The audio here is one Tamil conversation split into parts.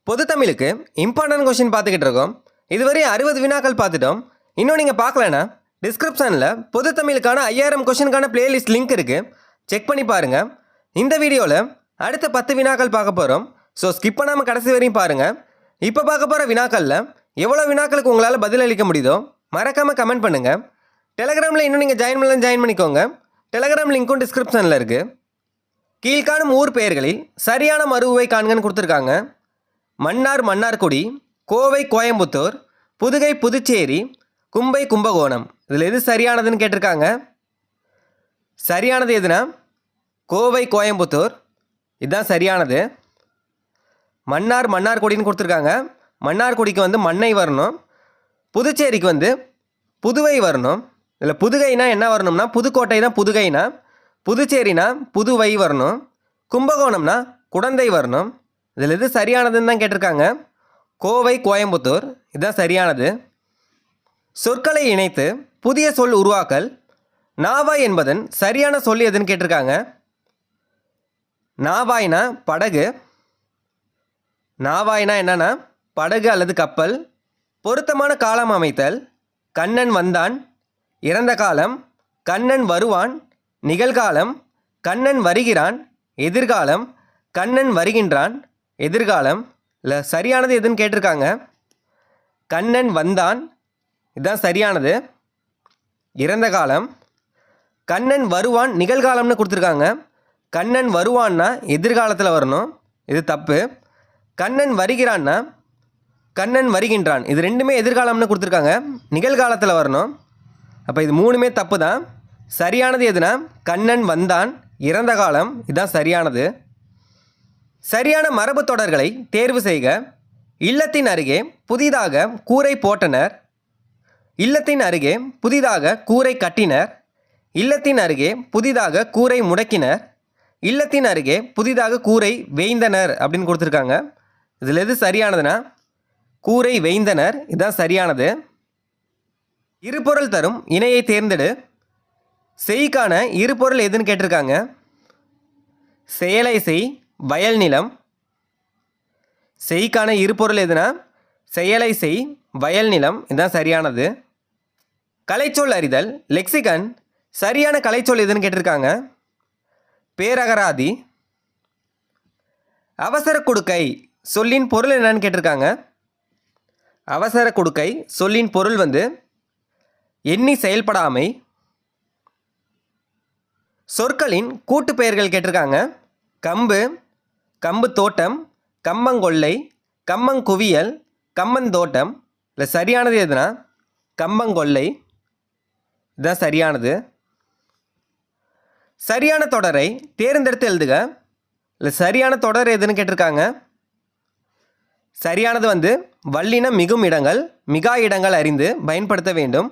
பொது தமிழுக்கு இம்பார்ட்டன்ட் கொஸ்டின் பார்த்துக்கிட்டு இருக்கோம். இதுவரை 60 வினாக்கள் பார்த்துட்டோம். இன்னும் நீங்கள் பார்க்கலன்னா டிஸ்கிரிப்ஷனில் பொது தமிழுக்கான 5000 கொஸ்டினுக்கான பிளேலிஸ்ட் லிங்க் இருக்குது, செக் பண்ணி பாருங்கள். இந்த வீடியோவில் அடுத்த 10 வினாக்கள் பார்க்க போகிறோம். ஸோ ஸ்கிப் பண்ணாமல் கடைசி வரையும் பாருங்கள். இப்போ பார்க்க போகிற வினாக்களில் எவ்வளோ வினாக்களுக்கு உங்களால் பதிலளிக்க முடியுதோ மறக்காமல் கமெண்ட் பண்ணுங்கள். டெலகிராமில் இன்னும் நீங்கள் ஜாயின் பண்ணிக்கோங்க. டெலகிராம் லிங்க்கும் டிஸ்கிரிப்ஷனில் இருக்குது. கீழ்காணும் ஊர் பெயர்களில் சரியான மறுவை காண்கன்னு கொடுத்துருக்காங்க. மன்னார் மன்னார்குடி, கோவை கோயம்புத்தூர், புதுகை புதுச்சேரி, கும்பை கும்பகோணம். இதில் எது சரியானதுன்னு கேட்டிருக்காங்க. சரியானது எதுனா கோவை கோயம்புத்தூர், இதுதான் சரியானது. மன்னார் மன்னார்குடின்னு கொடுத்துருக்காங்க. மன்னார்குடிக்கு வந்து மண்ணை வரணும், புதுச்சேரிக்கு வந்து புதுவை வரணும். இதில் புதுகைனா என்ன வரணும்னா புதுக்கோட்டை தான் புதுகைனா, புதுச்சேரினா புதுவை வரணும், கும்பகோணம்னா குடந்தை வரணும். இதில் எது சரியானதுன்னு தான் கேட்டிருக்காங்க. கோவை கோயம்புத்தூர், இதுதான் சரியானது. சொற்களை இணைத்து புதிய சொல் உருவாக்கல். நாவாய் என்பதன் சரியான சொல் எதுன்னு கேட்டிருக்காங்க. நாவாய்னா படகு. நாவாய்னா என்னன்னா படகு அல்லது கப்பல். பொருத்தமான காலம் அமைத்தல். கண்ணன் வந்தான், இறந்த காலம். கண்ணன் வருவான், நிகழ்காலம். கண்ணன் வருகிறான், எதிர்காலம். கண்ணன் வருகின்றான், எதிர்காலம். இல்லை சரியானது எதுன்னு கேட்டிருக்காங்க. கண்ணன் வந்தான், இதுதான் சரியானது, இறந்த காலம். கண்ணன் வருவான் நிகழ்காலம்னு கொடுத்துருக்காங்க. கண்ணன் வருவான்னா எதிர்காலத்தில் வரணும், இது தப்பு. கண்ணன் வருகிறான்னா கண்ணன் வருகின்றான், இது ரெண்டுமே எதிர்காலம்னு கொடுத்துருக்காங்க, நிகழ்காலத்தில் வரணும். அப்போ இது மூணுமே தப்பு தான். சரியானது எதுனா கண்ணன் வந்தான், இறந்த காலம், இதுதான் சரியானது. சரியான மரபு தொடர்களை தேர்வு செய்க. இல்லத்தின் அருகே புதிதாக கூரை போட்டனர். இல்லத்தின் அருகே புதிதாக கூரை கட்டினர். இல்லத்தின் அருகே புதிதாக கூரை முடக்கினர். இல்லத்தின் அருகே புதிதாக கூரை வேய்ந்தனர் அப்படின்னு கொடுத்துருக்காங்க. இதில் எது சரியானதுன்னா கூரை வேய்ந்தனர், இதுதான் சரியானது. இருபொருள் தரும் இணையை தேர்ந்தெடு. செய்க்கான இருபொருள் எதுன்னு கேட்டிருக்காங்க. செயலை செய், வயல் நிலம். செய்க்கான இருபொருள் எதுனா செயலை செய், வயல் நிலம், இதுதான் சரியானது. கலைச்சொல் அறிதல் லெக்சிகன். சரியான கலைச்சொல் எதுன்னு கேட்டிருக்காங்க. பேரகராதி. அவசர கொடுக்கை சொல்லின் பொருள் என்னன்னு கேட்டிருக்காங்க. அவசர கொடுக்கை சொல்லின் பொருள் வந்து எண்ணி செயல்படாமை. சொற்களின் கூட்டு பெயர்கள் கேட்டிருக்காங்க. கம்பு, கம்பு தோட்டம், கம்பங்கொல்லை, கம்பங்குவியல், கம்பந்தோட்டம். இல்லை சரியானது எதுனா கம்பங்கொல்லை, இதுதான் சரியானது. சரியான தொடரை தேர்ந்தெடுத்து எழுதுக. இல்லை சரியான தொடர் எதுன்னு கேட்டிருக்காங்க. சரியானது வந்து வல்லினம் மிகும் இடங்கள், மிகா இடங்கள் அறிந்து பயன்படுத்த வேண்டும்,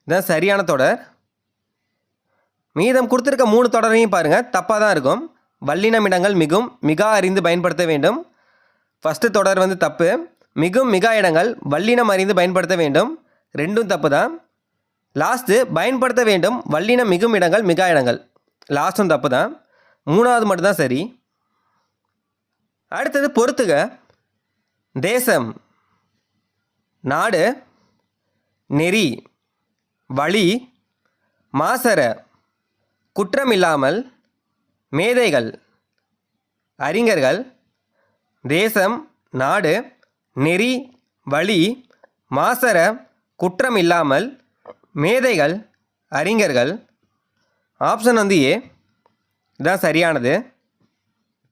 இதுதான் சரியான தொடர். மீதம் கொடுத்துருக்க 3 தொடரையும் பாருங்கள், தப்பாக தான் இருக்கும். வல்லினம் இடங்கள் மிகும், மிகா அறிந்து பயன்படுத்த வேண்டும், ஃபஸ்ட்டு தொடர் வந்து தப்பு. மிகும் மிகா இடங்கள் வல்லினம் அறிந்து பயன்படுத்த வேண்டும், ரெண்டும் தப்பு தான். லாஸ்ட்டு பயன்படுத்த வேண்டும் வல்லினம் மிகும் இடங்கள் மிகா இடங்கள், லாஸ்ட்டும் தப்பு தான். 3வது மட்டும்தான் சரி. அடுத்தது பொறுத்துக. தேசம், நாடு, நெறி, வழி, மாசற, குற்றமில்லாமல், மேதைகள், அறிஞர்கள். தேசம், நாடு, நெறி, வழி, மாசற, குற்றம் இல்லாமல், மேதைகள், அறிஞர்கள். ஆப்ஷன் வந்து ஏ, இதுதான் சரியானது.